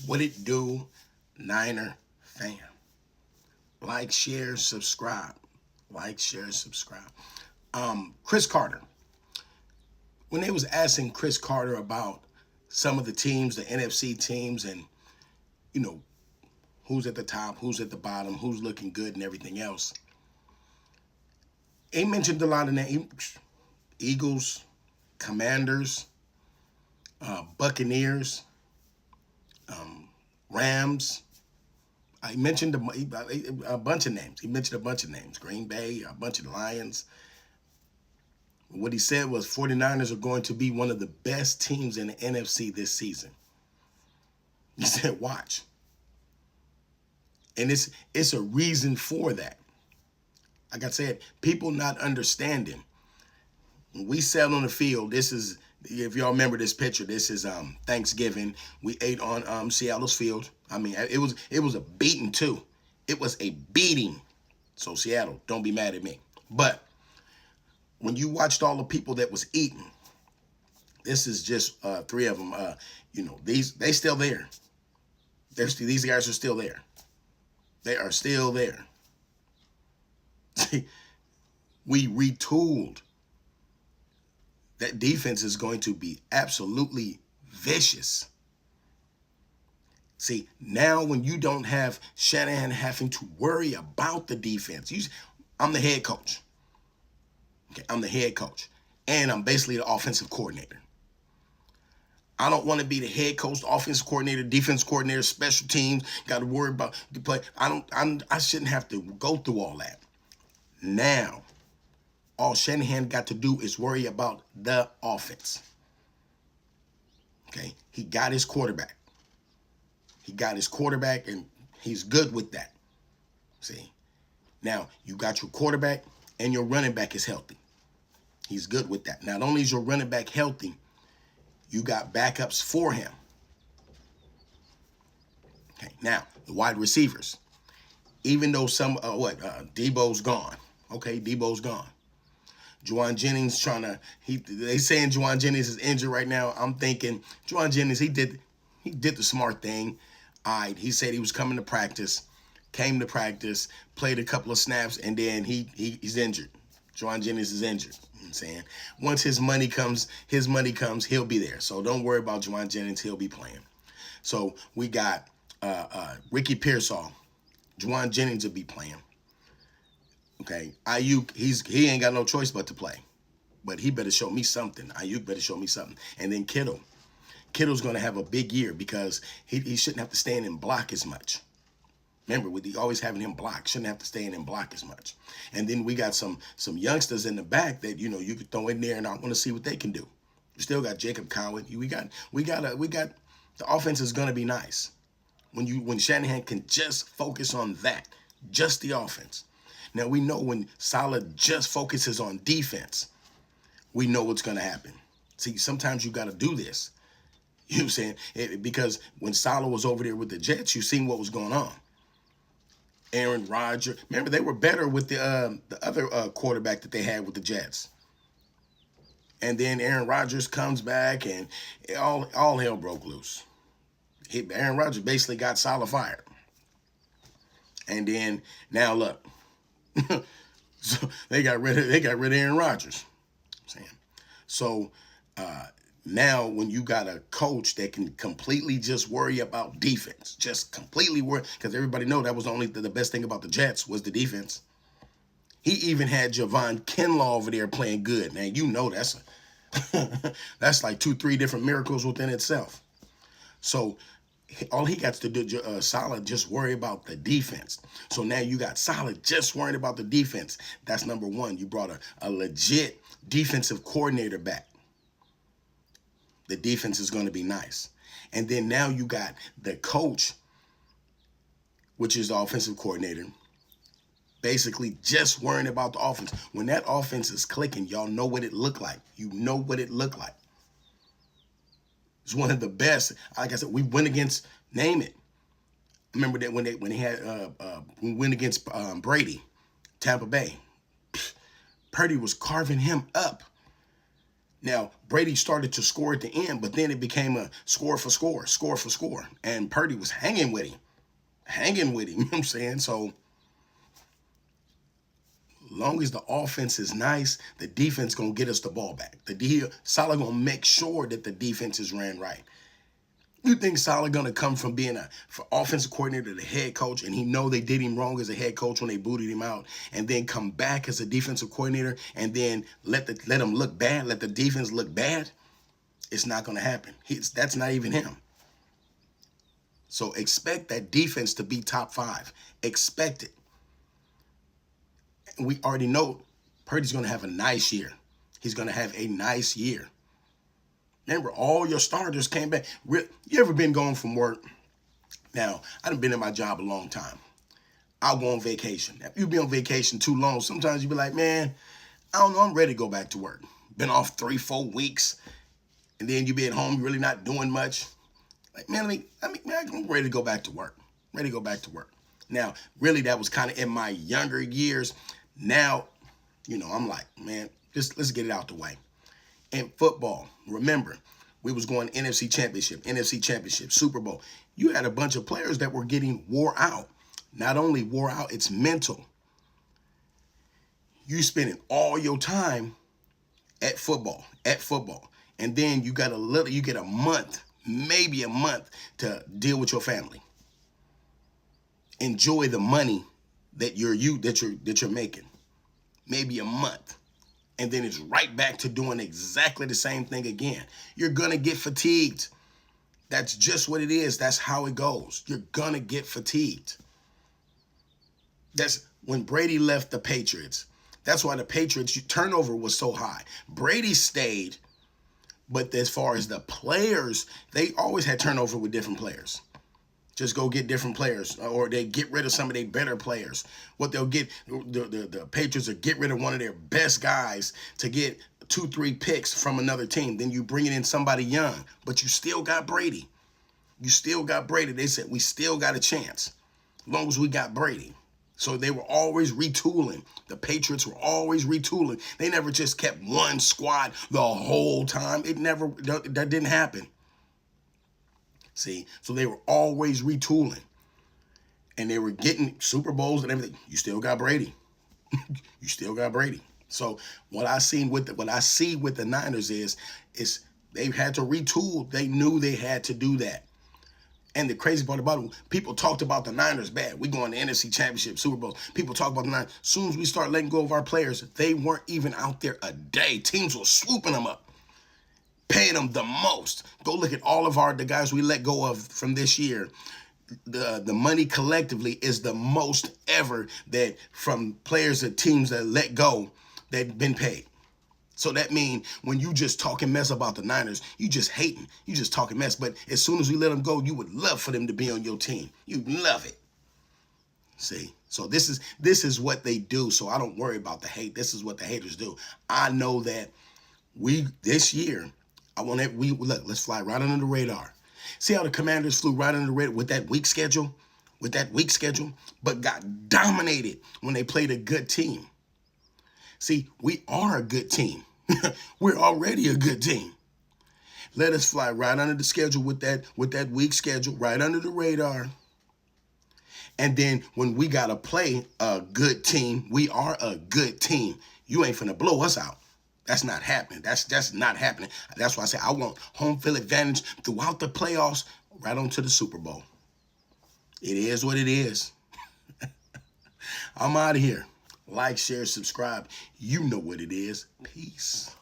What it do, Niner fam? Like, share, subscribe. Like, share, subscribe. Chris Carter. When they was asking Chris Carter about some of the teams, the NFC teams, and you know who's at the top, who's at the bottom, who's looking good, and everything else, he mentioned a lot of names: Eagles, Commanders, Buccaneers, Rams. I mentioned a bunch of names. He mentioned a bunch of names. Green Bay, a bunch of Lions. What he said was 49ers are going to be one of the best teams in the NFC this season. He said, watch. And it's a reason for that. Like I said, people not understanding. When we sat on the field, this is, if y'all remember this picture, this is Thanksgiving. We ate on Seattle's field. I mean, it was a beating too. It was a beating. So Seattle, don't be mad at me. But when you watched all the people that was eating, this is just three of them. They still there. These guys are still there. They are still there. We retooled. That defense is going to be absolutely vicious. See, now when you don't have Shanahan having to worry about the defense, I'm the head coach. Okay, I'm the head coach. And I'm basically the offensive coordinator. I don't want to be the head coach, the offensive coordinator, defense coordinator, special teams, got to worry about the play. I shouldn't have to go through all that. Now, all Shanahan got to do is worry about the offense. Okay, he got his quarterback. He got his quarterback, and he's good with that. See, now you got your quarterback, and your running back is healthy. He's good with that. Not only is your running back healthy, you got backups for him. Okay, now the wide receivers. Even though Debo's gone. Okay, Debo's gone. Juwan Jennings they saying Juwan Jennings is injured right now. I'm thinking Juwan Jennings, he did the smart thing. He said he was coming to practice, came to practice, played a couple of snaps, and then he's injured. Juwan Jennings is injured. You know what I'm saying? Once his money comes, he'll be there. So don't worry about Juwan Jennings, he'll be playing. So we got Ricky Pearsall. Juwan Jennings will be playing. Okay, Ayuk, he ain't got no choice but to play. But he better show me something. Ayuk better show me something. And then Kittle. Kittle's going to have a big year because he shouldn't have to stand and block as much. Remember, with always having him block, shouldn't have to stand and block as much. And then we got some youngsters in the back that, you could throw in there, and I want to see what they can do. We still got Jacob Coward. We got the offense is going to be nice. When Shanahan can just focus on that, just the offense. Now, we know when Saleh just focuses on defense, we know what's going to happen. See, sometimes you got to do this. You know what I'm saying? Because when Saleh was over there with the Jets, you seen what was going on. Aaron Rodgers. Remember, they were better with the other quarterback that they had with the Jets. And then Aaron Rodgers comes back, and all hell broke loose. Aaron Rodgers basically got Saleh fired. And then, now look. So they got rid of Aaron Rodgers. So now when you got a coach that can completely just worry about defense, just completely worry, because everybody know that was only the best thing about the Jets was the defense. He even had Javon Kinlaw over there playing good. Man, you know that's like 2-3 different miracles within itself. So all he got to do, Saleh, just worry about the defense. So now you got Saleh just worrying about the defense. That's number one. You brought a legit defensive coordinator back. The defense is going to be nice. And then now you got the coach, which is the offensive coordinator, basically just worrying about the offense. When that offense is clicking, y'all know what it looked like. You know what it looked like. It's one of the best. Like I said, we went against, name it. Remember that when we went against Brady, Tampa Bay. Purdy was carving him up. Now, Brady started to score at the end, but then it became a score for score, score for score. And Purdy was hanging with him, hanging with him. You know what I'm saying? So, long as the offense is nice, the defense going to get us the ball back. Salah going to make sure that the defense is ran right. You think Salah gonna come from being a offensive coordinator to the head coach, and he know they did him wrong as a head coach when they booted him out, and then come back as a defensive coordinator and then let him look bad, let the defense look bad? It's not gonna happen. That's not even him. So expect that defense to be top 5. Expect it. And we already know Purdy's gonna have a nice year. He's gonna have a nice year. Remember, all your starters came back. You ever been going from work? Now, I done been in my job a long time. I'll go on vacation. If you be on vacation too long, sometimes you be like, man, I don't know, I'm ready to go back to work. Been off 3-4 weeks, and then you be at home, you're really not doing much. Like, man, I'm ready to go back to work. Ready to go back to work. Now, really, that was kind of in my younger years. Now, I'm like, man, let's get it out the way. In football, remember, we was going NFC Championship, Super Bowl. You had a bunch of players that were getting wore out. Not only wore out, it's mental. You spending all your time at football. And then you get a month, maybe a month to deal with your family. Enjoy the money that you're making. Maybe a month. And then it's right back to doing exactly the same thing again. You're going to get fatigued. That's just what it is. That's how it goes. You're going to get fatigued. That's when Brady left the Patriots. That's why the Patriots' turnover was so high. Brady stayed, but as far as the players, they always had turnover with different players. Just go get different players, or they get rid of some of their better players. What they'll get, the Patriots will get rid of one of their best guys to get 2-3 picks from another team. Then you bring in somebody young, but you still got Brady. You still got Brady. They said, we still got a chance as long as we got Brady. So they were always retooling. The Patriots were always retooling. They never just kept one squad the whole time. That didn't happen. See, so they were always retooling, and they were getting Super Bowls and everything. You still got Brady. You still got Brady. So what I see with the Niners is they had to retool. They knew they had to do that. And the crazy part about it, people talked about the Niners bad. We going to NFC Championship, Super Bowl. People talk about the Niners. As soon as we start letting go of our players, they weren't even out there a day. Teams were swooping them up, paying them the most. Go look at all of the guys we let go of from this year. The money collectively is the most ever that from players and teams that let go that been paid. So that means when you just talking mess about the Niners, you just hating. You just talking mess. But as soon as we let them go, you would love for them to be on your team. You'd love it. See? So this is what they do. So I don't worry about the hate. This is what the haters do. I know that this year, look, let's fly right under the radar. See how the Commanders flew right under the radar with that weak schedule? But got dominated when they played a good team. See, we are a good team. We're already a good team. Let us fly right under the schedule with that weak schedule, right under the radar. And then when we got to play a good team, we are a good team. You ain't finna blow us out. That's not happening. That's not happening. That's why I say I want home field advantage throughout the playoffs, right on to the Super Bowl. It is what it is. I'm out of here. Like, share, subscribe. You know what it is. Peace.